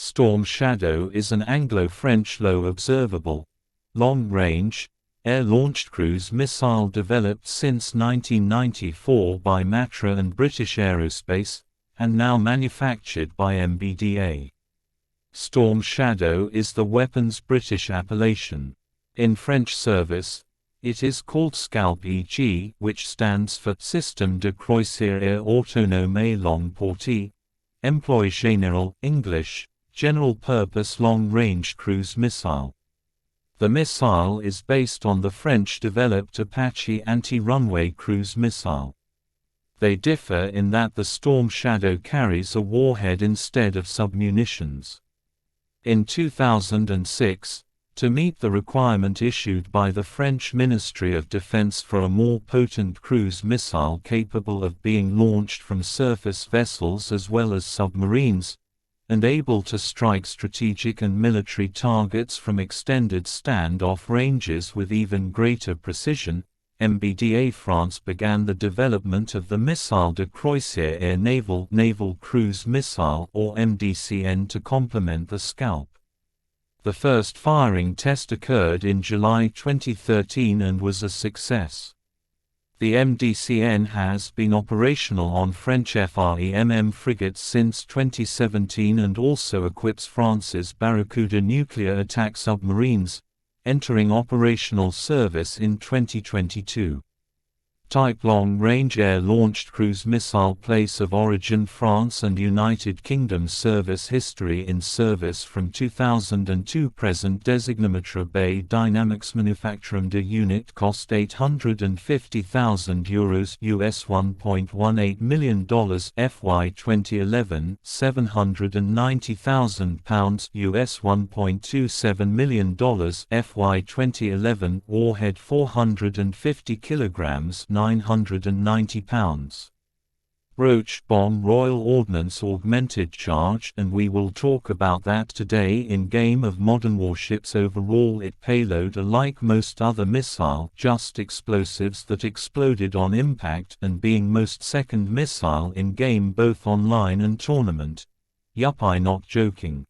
Storm Shadow is an Anglo-French low observable, long-range, air-launched cruise missile developed since 1994 by Matra and British Aerospace, and now manufactured by MBDA. Storm Shadow is the weapon's British appellation. In French service, it is called SCLAP EG, which stands for Système de Croisière Autonome et Longue Portée, Emploi Général, English, General Purpose Long-Range Cruise Missile. The missile is based on the French-developed Apache anti-runway cruise missile. They differ in that the Storm Shadow carries a warhead instead of submunitions. In 2006, to meet the requirement issued by the French Ministry of Defense for a more potent cruise missile capable of being launched from surface vessels as well as submarines, and able to strike strategic and military targets from extended standoff ranges with even greater precision, MBDA France began the development of the Missile de Croisière Air Naval Cruise Missile or MDCN to complement the SCLAP. The first firing test occurred in July 2013 and was a success. The MDCN has been operational on French FREMM frigates since 2017 and also equips France's Barracuda nuclear attack submarines, entering operational service in 2022. Type long-range air-launched cruise missile. Place of origin France and United Kingdom. Service history. In service from 2002. Present designameter BAE Dynamics. Manufacturing unit cost €850,000 US $1.18 million FY 2011 £790,000 US $1.27 million FY 2011 Warhead 450 kilograms 990 pounds. Roach bomb Royal Ordnance augmented charge, and we will talk about that today in Game of Modern Warships. Overall it payload like most other missile, just explosives that exploded on impact, and being most second missile in game both online and tournament. Yup, I not joking.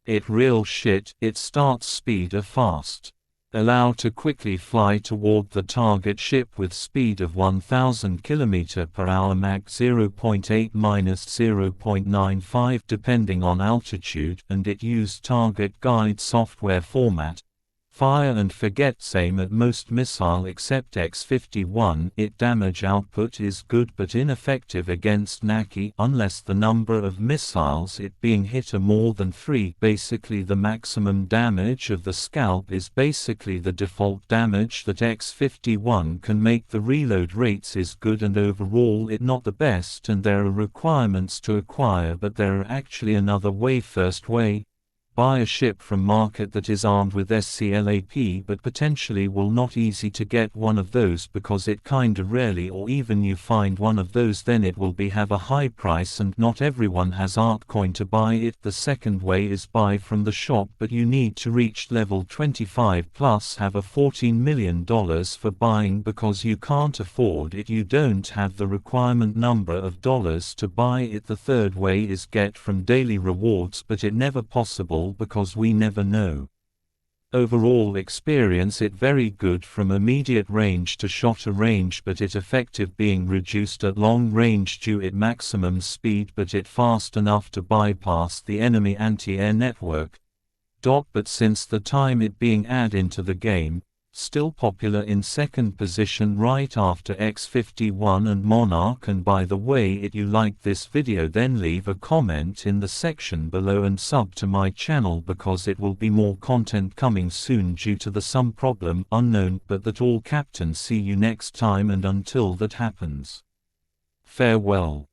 It real shit. It starts speed a fast. Allow to quickly fly toward the target ship with speed of 1000 km/h Mach 0.8-0.95 depending on altitude, and it used target guide software format. Fire and forget. Same at most missile except X-51. It damage output is good but ineffective against NACI unless the number of missiles it being hit are more than 3. Basically the maximum damage of the SCLAP is basically the default damage that X-51 can make. The reload rates is good and overall it not the best, and there are requirements to acquire, but there are actually another way. First way: buy a ship from market that is armed with SCLAP, but potentially will not easy to get one of those because it kinda rarely, or even you find one of those then it will be have a high price and not everyone has Artcoin to buy it. The second way is buy from the shop, but you need to reach level 25 plus have a $14 million for buying because you can't afford it. You don't have the requirement number of dollars to buy it. The third way is get from daily rewards, but it never possible because we never know. Overall experience it very good from immediate range to shorter range, but it effective being reduced at long range due it maximum speed, but it fast enough to bypass the enemy anti-air network. But since the time it being add into the game, still popular in second position right after X-51 and Monarch. And by the way, if you like this video then leave a comment in the section below and sub to my channel because it will be more content coming soon due to the some problem unknown, but that all captain. See you next time, and until that happens, farewell.